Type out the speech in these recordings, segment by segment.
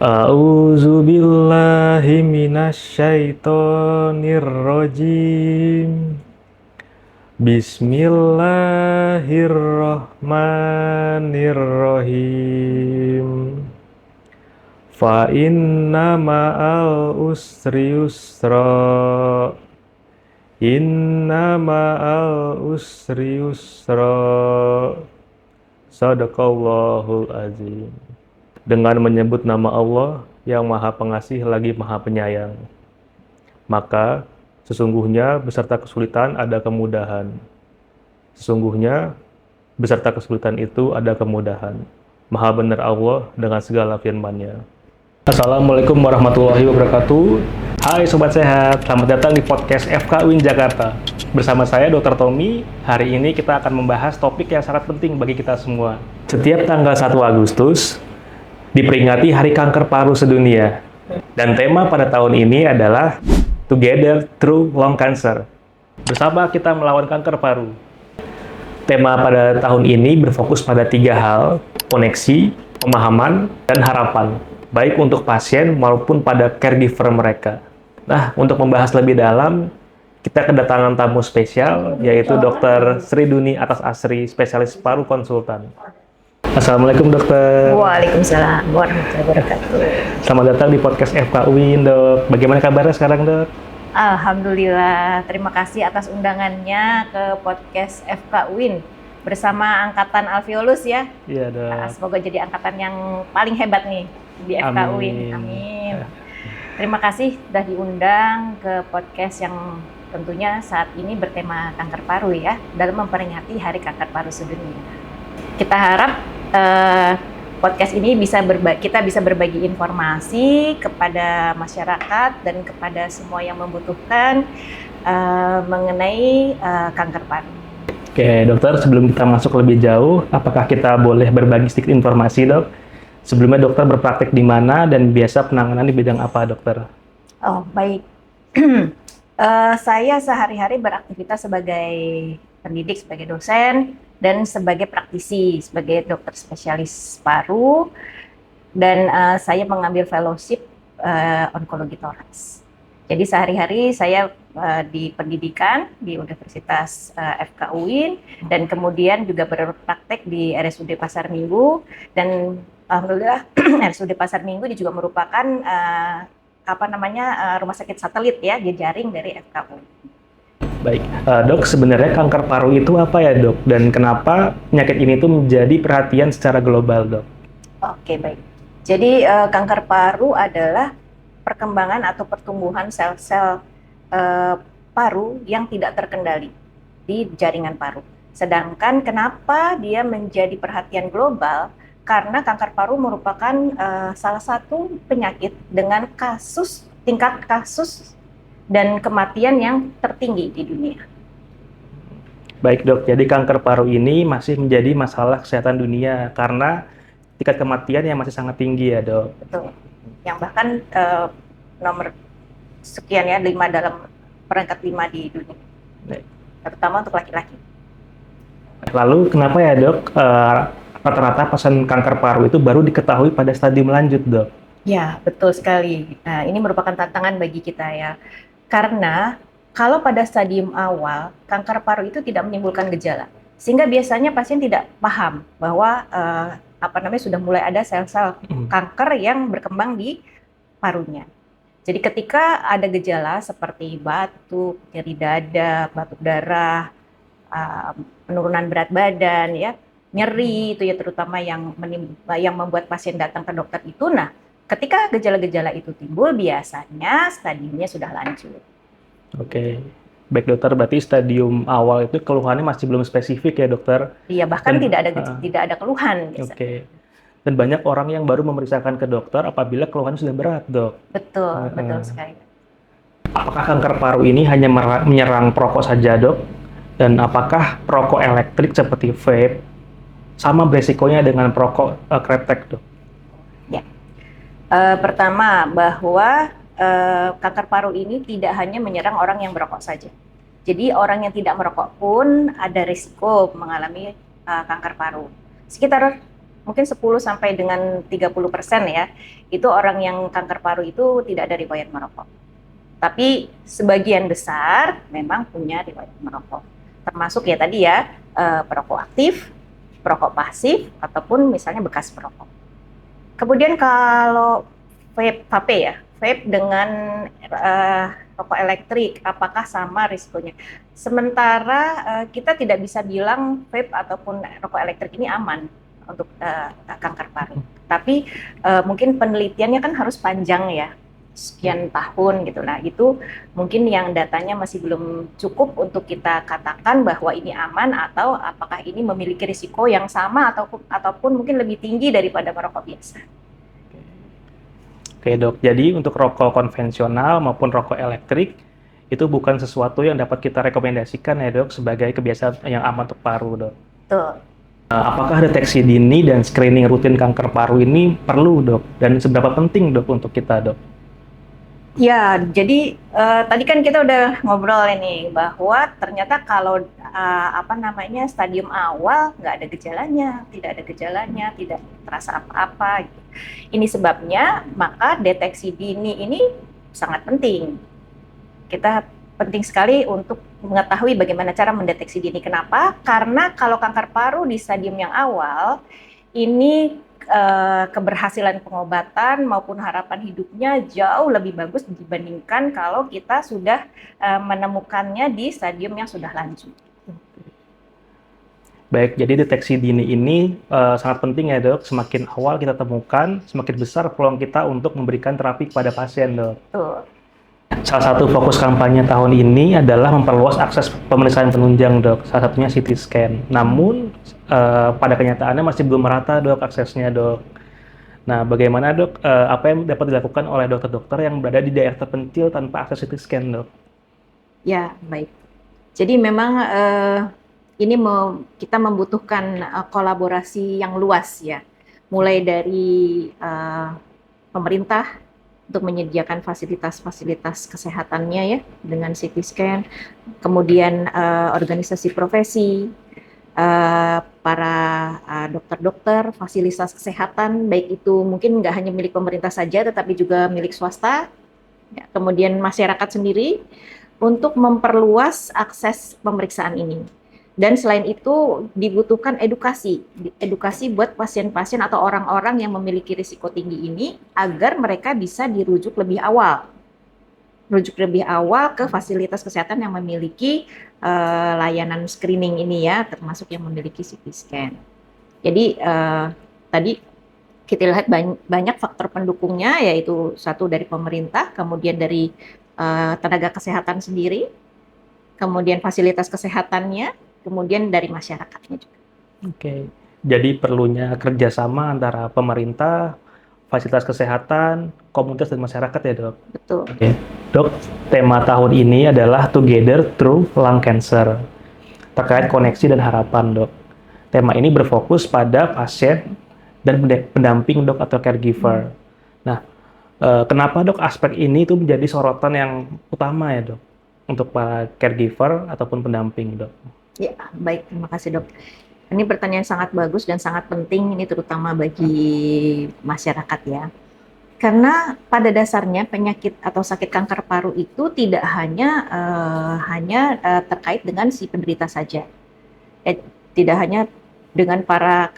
A'udzu billahi minasyaitonir rajim. Bismillahirrahmanirrahim. Fa inna ma'al usri yusra. Inna ma'al usri yusra. Sadaqallahul azim. Dengan menyebut nama Allah yang Maha Pengasih lagi Maha Penyayang, maka sesungguhnya beserta kesulitan ada kemudahan. Sesungguhnya beserta kesulitan itu ada kemudahan. Maha benar Allah dengan segala firman-Nya. Assalamualaikum warahmatullahi wabarakatuh. Hai Sobat Sehat, selamat datang di podcast FK UIN Jakarta. Bersama saya Dr. Tommy, hari ini kita akan membahas topik yang sangat penting bagi kita semua. Setiap tanggal 1 Agustus, diperingati Hari Kanker Paru Sedunia. Dan tema pada tahun ini adalah Together Through Lung Cancer. Bersama kita melawan kanker paru. Tema pada tahun ini berfokus pada 3 hal, koneksi, pemahaman, dan harapan, baik untuk pasien maupun pada caregiver mereka. Nah, untuk membahas lebih dalam, kita kedatangan tamu spesial, yaitu Dr. Sriduni Atas Asri, spesialis paru konsultan. Assalamualaikum dokter. Waalaikumsalam warahmatullahi wabarakatuh. Selamat datang di podcast FK UIN dok. Bagaimana kabarnya sekarang dok? Alhamdulillah, terima kasih atas undangannya ke podcast FK UIN bersama Angkatan Alveolus ya. Iya dok. Semoga jadi angkatan yang paling hebat nih di FK UIN. Amin. Terima kasih sudah diundang ke podcast yang tentunya saat ini bertema kanker paru ya, dalam memperingati Hari Kanker Paru Sedunia. Kita harap podcast ini kita bisa berbagi informasi kepada masyarakat dan kepada semua yang membutuhkan mengenai kanker paru. Oke dokter, sebelum kita masuk lebih jauh, apakah kita boleh berbagi sedikit informasi dok? Sebelumnya dokter berpraktek di mana dan biasa penanganan di bidang apa dokter? Oh baik, saya sehari-hari beraktivitas sebagai pendidik, sebagai dosen, dan sebagai praktisi, sebagai dokter spesialis paru, dan saya mengambil fellowship onkologi toraks. Jadi sehari-hari saya di pendidikan di Universitas FK UIN, dan kemudian juga berpraktek di RSUD Pasar Minggu, dan alhamdulillah RSUD Pasar Minggu juga merupakan rumah sakit satelit ya, jejaring dari FK UIN. Baik, dok, sebenarnya kanker paru itu apa ya dok? Dan kenapa penyakit ini tuh menjadi perhatian secara global dok? Oke, baik. Jadi kanker paru adalah perkembangan atau pertumbuhan sel-sel paru yang tidak terkendali di jaringan paru. Sedangkan kenapa dia menjadi perhatian global? Karena kanker paru merupakan salah satu penyakit dengan tingkat kasus dan kematian yang tertinggi di dunia. Baik dok, jadi kanker paru ini masih menjadi masalah kesehatan dunia karena tingkat kematian yang masih sangat tinggi ya dok. Betul. Yang bahkan nomor sekian ya, dalam peringkat 5 di dunia. Baik. Terutama untuk laki-laki. Lalu kenapa ya dok rata-rata pasien kanker paru itu baru diketahui pada stadium lanjut dok? Ya, betul sekali. Nah, ini merupakan tantangan bagi kita ya. Karena kalau pada stadium awal, kanker paru itu tidak menimbulkan gejala. Sehingga biasanya pasien tidak paham bahwa sudah mulai ada sel-sel kanker yang berkembang di parunya. Jadi ketika ada gejala seperti batuk, nyeri dada, batuk darah, penurunan berat badan ya, nyeri itu ya, terutama yang membuat pasien datang ke dokter itu. Nah, ketika gejala-gejala itu timbul, biasanya stadiumnya sudah lanjut. Oke, baik dokter, berarti stadium awal itu keluhannya masih belum spesifik ya dokter? Iya, bahkan tidak ada keluhan. Oke, dan banyak orang yang baru memeriksakan ke dokter apabila keluhannya sudah berat dok? Betul, betul sekali. Apakah kanker paru ini hanya menyerang perokok saja dok? Dan apakah perokok elektrik seperti vape sama beresikonya dengan perokok kretek dok? Pertama, bahwa kanker paru ini tidak hanya menyerang orang yang merokok saja. Jadi orang yang tidak merokok pun ada risiko mengalami kanker paru. Sekitar mungkin 10 sampai dengan 30% ya, itu orang yang kanker paru itu tidak ada riwayat merokok. Tapi sebagian besar memang punya riwayat merokok. Termasuk ya tadi ya, perokok aktif, perokok pasif, ataupun misalnya bekas perokok. Kemudian kalau vape ya, vape dengan rokok elektrik, apakah sama risikonya? Sementara kita tidak bisa bilang vape ataupun rokok elektrik ini aman untuk kanker paru. Tapi mungkin penelitiannya kan harus panjang ya, sekian tahun gitu. Nah, itu mungkin yang datanya masih belum cukup untuk kita katakan bahwa ini aman atau apakah ini memiliki risiko yang sama ataupun mungkin lebih tinggi daripada merokok biasa. Oke dok, jadi untuk rokok konvensional maupun rokok elektrik itu bukan sesuatu yang dapat kita rekomendasikan ya dok sebagai kebiasaan yang aman untuk paru dok. Betul. Apakah deteksi dini dan screening rutin kanker paru ini perlu dok? Dan seberapa penting dok untuk kita dok? Ya, jadi tadi kan kita udah ngobrol ini bahwa ternyata kalau stadium awal nggak ada gejalanya, tidak terasa apa-apa. Gitu. Ini sebabnya maka deteksi dini ini sangat penting. Kita penting sekali untuk mengetahui bagaimana cara mendeteksi dini. Kenapa? Karena kalau kanker paru di stadium yang awal ini keberhasilan pengobatan maupun harapan hidupnya jauh lebih bagus dibandingkan kalau kita sudah menemukannya di stadium yang sudah lanjut. Baik, jadi deteksi dini ini sangat penting ya dok. Semakin awal kita temukan, semakin besar peluang kita untuk memberikan terapi kepada pasien dok. Betul. Salah satu fokus kampanye tahun ini adalah memperluas akses pemeriksaan penunjang dok, salah satunya CT scan. Namun pada kenyataannya masih belum merata dok aksesnya dok. Nah bagaimana dok, apa yang dapat dilakukan oleh dokter-dokter yang berada di daerah terpencil tanpa akses CT scan dok? Ya baik. Jadi memang ini kita membutuhkan kolaborasi yang luas ya, mulai dari pemerintah untuk menyediakan fasilitas-fasilitas kesehatannya ya dengan CT scan, kemudian organisasi profesi, para dokter-dokter, fasilitas kesehatan, baik itu mungkin nggak hanya milik pemerintah saja, tetapi juga milik swasta, ya, kemudian masyarakat sendiri untuk memperluas akses pemeriksaan ini. Dan selain itu dibutuhkan edukasi buat pasien-pasien atau orang-orang yang memiliki risiko tinggi ini agar mereka bisa dirujuk lebih awal ke fasilitas kesehatan yang memiliki layanan screening ini ya, termasuk yang memiliki CT scan. Jadi tadi kita lihat banyak faktor pendukungnya, yaitu satu dari pemerintah, kemudian dari tenaga kesehatan sendiri, kemudian fasilitas kesehatannya, kemudian dari masyarakatnya juga. Oke, jadi perlunya kerjasama antara pemerintah, fasilitas kesehatan, komunitas dan masyarakat ya dok? Betul. Oke. Dok, tema tahun ini adalah Together Through Lung Cancer, terkait koneksi dan harapan dok. Tema ini berfokus pada pasien dan pendamping dok atau caregiver. Nah, kenapa dok aspek ini itu menjadi sorotan yang utama ya dok? Untuk para caregiver ataupun pendamping dok? Ya, baik. Terima kasih dok. Ini pertanyaan sangat bagus dan sangat penting, ini terutama bagi masyarakat ya. Karena pada dasarnya penyakit atau sakit kanker paru itu tidak hanya terkait dengan si penderita saja. Tidak hanya dengan para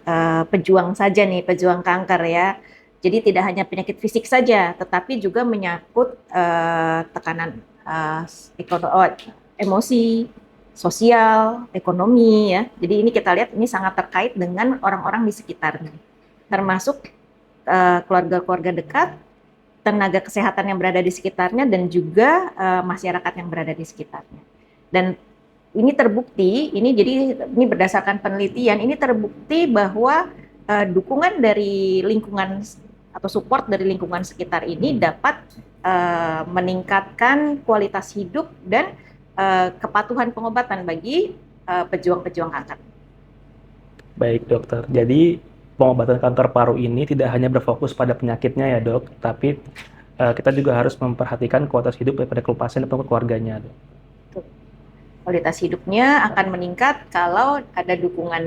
pejuang saja nih, pejuang kanker ya. Jadi tidak hanya penyakit fisik saja, tetapi juga menyangkut tekanan emosi, sosial, ekonomi ya. Jadi ini kita lihat ini sangat terkait dengan orang-orang di sekitarnya, termasuk keluarga-keluarga dekat, tenaga kesehatan yang berada di sekitarnya, dan juga masyarakat yang berada di sekitarnya. Dan ini terbukti, ini berdasarkan penelitian, ini terbukti bahwa dukungan dari lingkungan atau support dari lingkungan sekitar ini dapat meningkatkan kualitas hidup dan kepatuhan pengobatan bagi pejuang-pejuang kanker. Baik dokter, jadi pengobatan kanker paru ini tidak hanya berfokus pada penyakitnya ya dok, tapi kita juga harus memperhatikan kualitas hidup daripada pasien dan keluarganya dok. Kualitas hidupnya akan meningkat kalau ada dukungan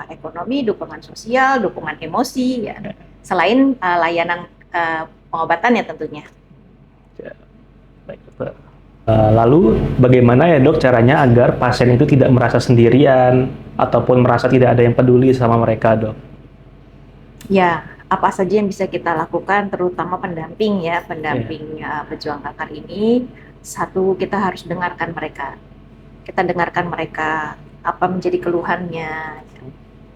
ekonomi, dukungan sosial, dukungan emosi, ya. Selain layanan pengobatan ya tentunya. Ya, baik dokter. Lalu bagaimana ya dok caranya agar pasien itu tidak merasa sendirian ataupun merasa tidak ada yang peduli sama mereka dok? Ya, apa saja yang bisa kita lakukan, terutama pendamping ya, Ya. pendamping pejuang kanker ini. Satu, kita harus dengarkan mereka. Kita dengarkan mereka apa menjadi keluhannya.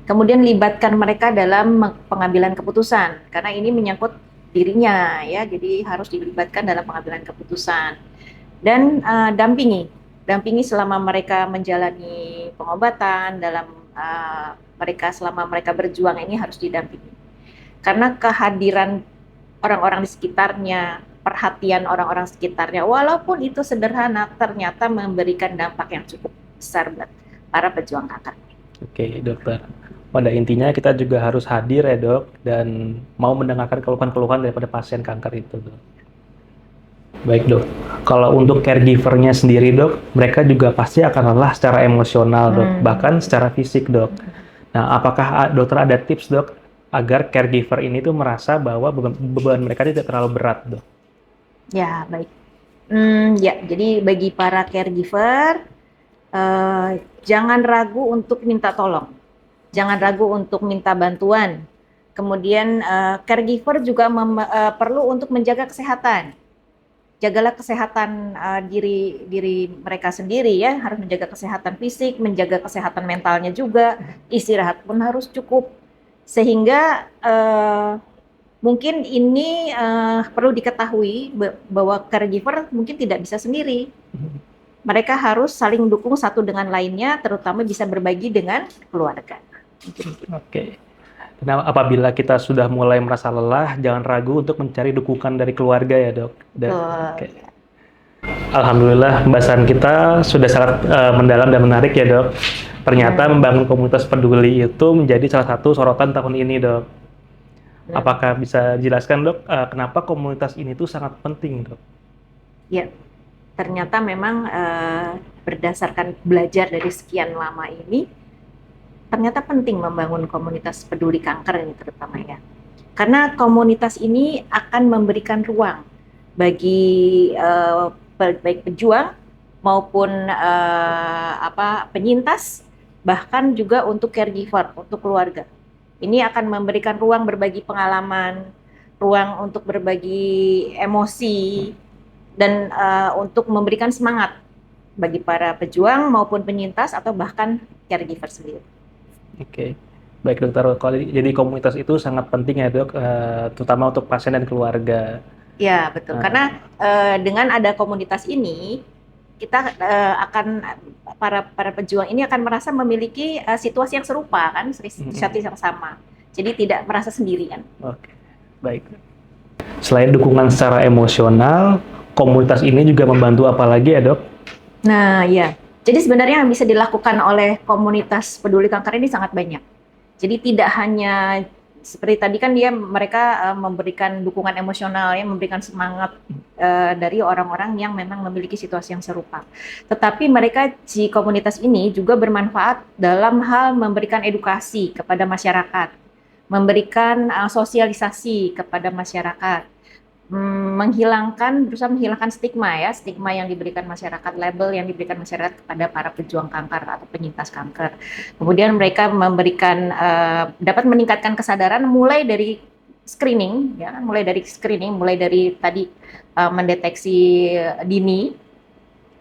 Kemudian libatkan mereka dalam pengambilan keputusan, karena ini menyangkut dirinya ya, jadi harus dilibatkan dalam pengambilan keputusan. Dan dampingi selama mereka menjalani pengobatan, dalam selama mereka berjuang ini harus didampingi. Karena kehadiran orang-orang di sekitarnya, perhatian orang-orang sekitarnya, walaupun itu sederhana, ternyata memberikan dampak yang cukup besar buat para pejuang kanker. Oke dokter. Pada intinya kita juga harus hadir ya dok dan mau mendengarkan keluhan-keluhan daripada pasien kanker itu dok. Baik dok. Kalau untuk caregiver-nya sendiri dok, mereka juga pasti akan lelah secara emosional dok, bahkan secara fisik dok. Nah, apakah dokter ada tips dok agar caregiver ini tuh merasa bahwa beban mereka tidak terlalu berat dok? Ya, baik. Ya, jadi bagi para caregiver, jangan ragu untuk minta tolong. Jangan ragu untuk minta bantuan. Kemudian caregiver juga perlu untuk menjaga kesehatan. Jagalah kesehatan diri mereka sendiri ya, harus menjaga kesehatan fisik, menjaga kesehatan mentalnya juga, istirahat pun harus cukup. Sehingga mungkin ini perlu diketahui bahwa caregiver mungkin tidak bisa sendiri. Mereka harus saling mendukung satu dengan lainnya, terutama bisa berbagi dengan keluarga. Oke. Nah, apabila kita sudah mulai merasa lelah, jangan ragu untuk mencari dukungan dari keluarga ya dok. Oke. Alhamdulillah pembahasan kita sudah sangat mendalam dan menarik ya dok. Ternyata membangun komunitas peduli itu menjadi salah satu sorotan tahun ini dok. Apakah bisa dijelaskan dok, kenapa komunitas ini tuh sangat penting dok? Ya, ternyata memang berdasarkan belajar dari sekian lama ini, ternyata penting membangun komunitas peduli kanker ini terutama ya. Karena komunitas ini akan memberikan ruang bagi baik pejuang maupun penyintas, bahkan juga untuk caregiver, untuk keluarga. Ini akan memberikan ruang berbagi pengalaman, ruang untuk berbagi emosi, dan untuk memberikan semangat bagi para pejuang maupun penyintas atau bahkan caregiver sendiri. Oke, baik dokter. Jadi komunitas itu sangat penting ya dok, terutama untuk pasien dan keluarga. Ya betul, karena dengan ada komunitas ini, kita akan para pejuang ini akan merasa memiliki situasi yang serupa kan, situasi yang sama. Jadi tidak merasa sendirian. Oke, baik. Selain dukungan secara emosional, komunitas ini juga membantu apa lagi ya dok? Nah ya. Jadi sebenarnya yang bisa dilakukan oleh komunitas peduli kanker ini sangat banyak. Jadi tidak hanya seperti tadi kan mereka memberikan dukungan emosional ya, memberikan semangat dari orang-orang yang memang memiliki situasi yang serupa. Tetapi mereka di komunitas ini juga bermanfaat dalam hal memberikan edukasi kepada masyarakat, memberikan sosialisasi kepada masyarakat. Berusaha menghilangkan stigma yang diberikan masyarakat, label yang diberikan masyarakat kepada para pejuang kanker atau penyintas kanker. Kemudian mereka dapat meningkatkan kesadaran mulai dari screening, mulai dari tadi mendeteksi dini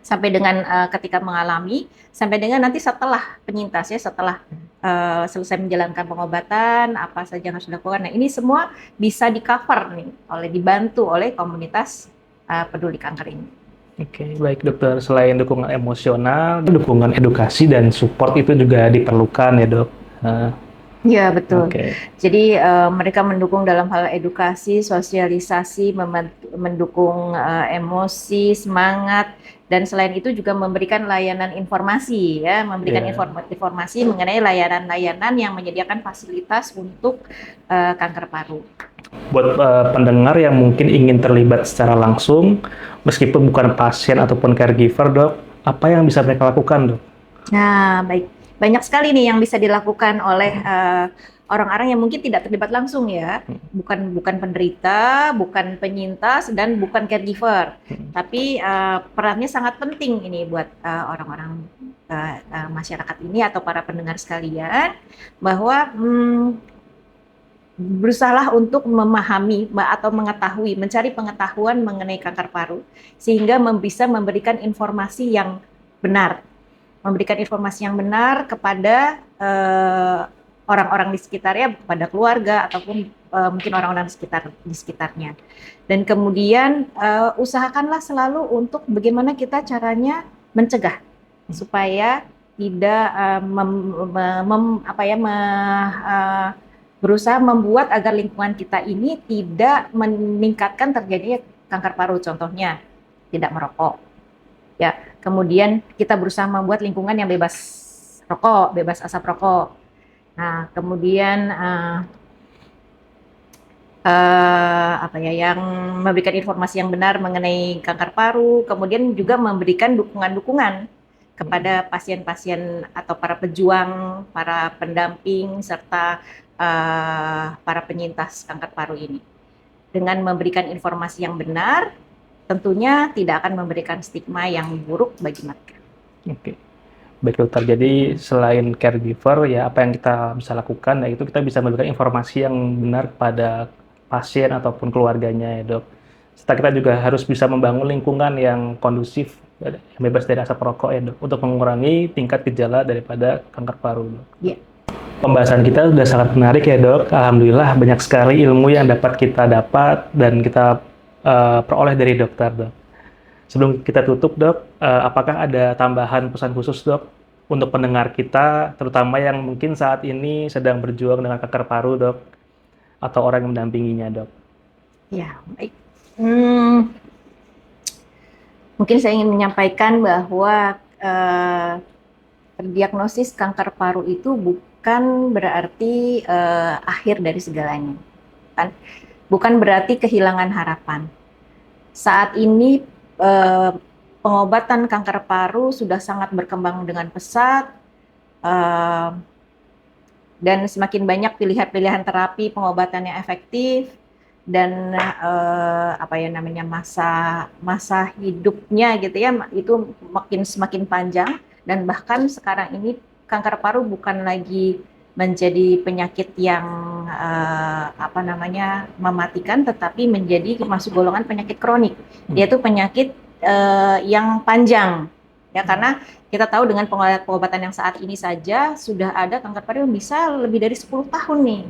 sampai dengan ketika mengalami, sampai dengan nanti setelah penyintas ya, setelah selesai menjalankan pengobatan, apa saja yang harus dilakukan. Nah, ini semua bisa di-cover nih, dibantu oleh komunitas peduli kanker ini. Oke, baik dokter. Selain dukungan emosional, dukungan edukasi dan support itu juga diperlukan ya dok. Ya betul. Okay. Jadi mereka mendukung dalam hal edukasi, sosialisasi, mendukung emosi, semangat, dan selain itu juga memberikan layanan informasi ya, informasi mengenai layanan-layanan yang menyediakan fasilitas untuk kanker paru. Buat pendengar yang mungkin ingin terlibat secara langsung, meskipun bukan pasien ataupun caregiver dok, Apa yang bisa mereka lakukan, Dok? Nah, baik. Banyak sekali nih yang bisa dilakukan oleh orang-orang yang mungkin tidak terlibat langsung ya. Bukan penderita, bukan penyintas, dan bukan caregiver. Tapi perannya sangat penting ini buat orang-orang masyarakat ini atau para pendengar sekalian, bahwa berusahalah untuk memahami atau mengetahui, mencari pengetahuan mengenai kanker paru, sehingga bisa memberikan informasi yang benar. Memberikan informasi yang benar kepada orang-orang di sekitarnya, kepada keluarga ataupun mungkin orang-orang di sekitarnya. Dan kemudian usahakanlah selalu untuk bagaimana kita caranya mencegah supaya tidak berusaha membuat agar lingkungan kita ini tidak meningkatkan terjadinya kanker paru. Contohnya tidak merokok. Ya, kemudian kita berusaha membuat lingkungan yang bebas rokok, bebas asap rokok. Nah, kemudian yang memberikan informasi yang benar mengenai kanker paru, kemudian juga memberikan dukungan-dukungan kepada pasien-pasien atau para pejuang, para pendamping, serta para penyintas kanker paru ini. Dengan memberikan informasi yang benar, tentunya tidak akan memberikan stigma yang buruk bagi mereka. Oke. Baik dokter, jadi selain caregiver ya apa yang kita bisa lakukan, yaitu kita bisa memberikan informasi yang benar kepada pasien ataupun keluarganya ya dok. Serta kita juga harus bisa membangun lingkungan yang kondusif, yang bebas dari asap rokok ya dok, untuk mengurangi tingkat gejala daripada kanker paru dok. Iya. Pembahasan kita sudah sangat menarik ya dok. Alhamdulillah banyak sekali ilmu yang dapat kita dapat dan kita peroleh dari dokter dok. Sebelum kita tutup dok, apakah ada tambahan pesan khusus dok untuk pendengar kita, terutama yang mungkin saat ini sedang berjuang dengan kanker paru dok, atau orang yang mendampinginya dok? Ya, baik. Mungkin saya ingin menyampaikan bahwa terdiagnosis kanker paru itu bukan berarti akhir dari segalanya. Bukan berarti kehilangan harapan. Saat ini pengobatan kanker paru sudah sangat berkembang dengan pesat, dan semakin banyak pilihan-pilihan terapi pengobatan yang efektif, dan masa hidupnya gitu ya, itu semakin panjang, dan bahkan sekarang ini kanker paru bukan lagi menjadi penyakit yang mematikan, tetapi menjadi masuk golongan penyakit kronik, yaitu penyakit yang panjang ya, karena kita tahu dengan pengobatan yang saat ini saja sudah ada kanker paru yang bisa lebih dari 10 tahun nih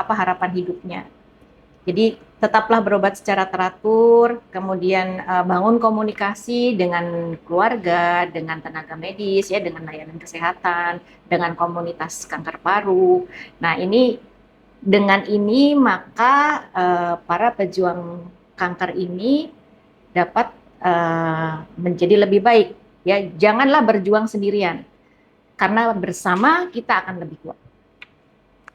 harapan hidupnya. Jadi tetaplah berobat secara teratur, kemudian bangun komunikasi dengan keluarga, dengan tenaga medis, ya, dengan layanan kesehatan, dengan komunitas kanker paru. Nah, dengan ini maka para pejuang kanker ini dapat menjadi lebih baik. Ya, janganlah berjuang sendirian, karena bersama kita akan lebih kuat.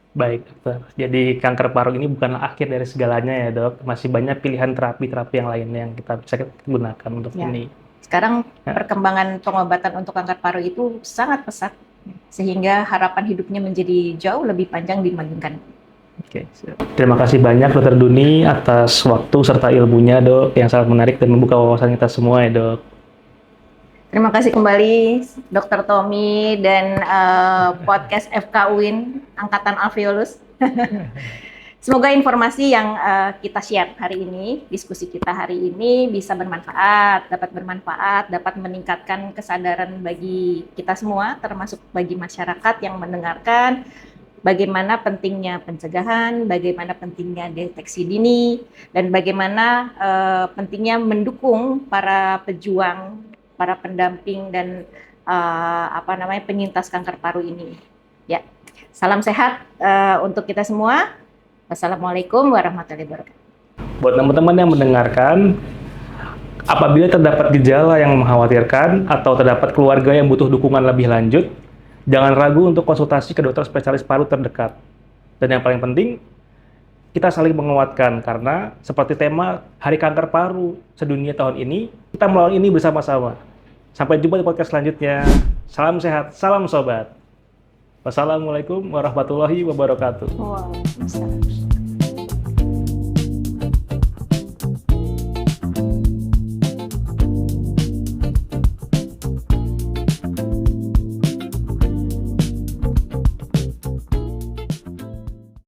Baik, dokter. Jadi kanker paru ini bukanlah akhir dari segalanya ya dok. Masih banyak pilihan terapi-terapi yang lainnya yang kita bisa gunakan untuk ini. Sekarang perkembangan pengobatan untuk kanker paru itu sangat pesat, sehingga harapan hidupnya menjadi jauh lebih panjang dibandingkan. Oke, terima kasih banyak Dokter Duni atas waktu serta ilmunya dok, yang sangat menarik dan membuka wawasan kita semua ya dok. Terima kasih kembali Dr. Tommy dan podcast FK UIN Angkatan Alveolus. Semoga informasi yang kita share hari ini, diskusi kita hari ini bisa dapat bermanfaat, dapat meningkatkan kesadaran bagi kita semua, termasuk bagi masyarakat yang mendengarkan, bagaimana pentingnya pencegahan, bagaimana pentingnya deteksi dini, dan bagaimana pentingnya mendukung para pejuang, para pendamping dan penyintas kanker paru ini. Ya, salam sehat untuk kita semua. Wassalamualaikum warahmatullahi wabarakatuh. Buat teman-teman yang mendengarkan, apabila terdapat gejala yang mengkhawatirkan atau terdapat keluarga yang butuh dukungan lebih lanjut, jangan ragu untuk konsultasi ke dokter spesialis paru terdekat. Dan yang paling penting, kita saling menguatkan, karena seperti tema Hari Kanker Paru Sedunia tahun ini, kita melawan ini bersama-sama. Sampai jumpa di podcast selanjutnya. Salam sehat, salam sobat. Wassalamualaikum warahmatullahi wabarakatuh. Wow, bisa.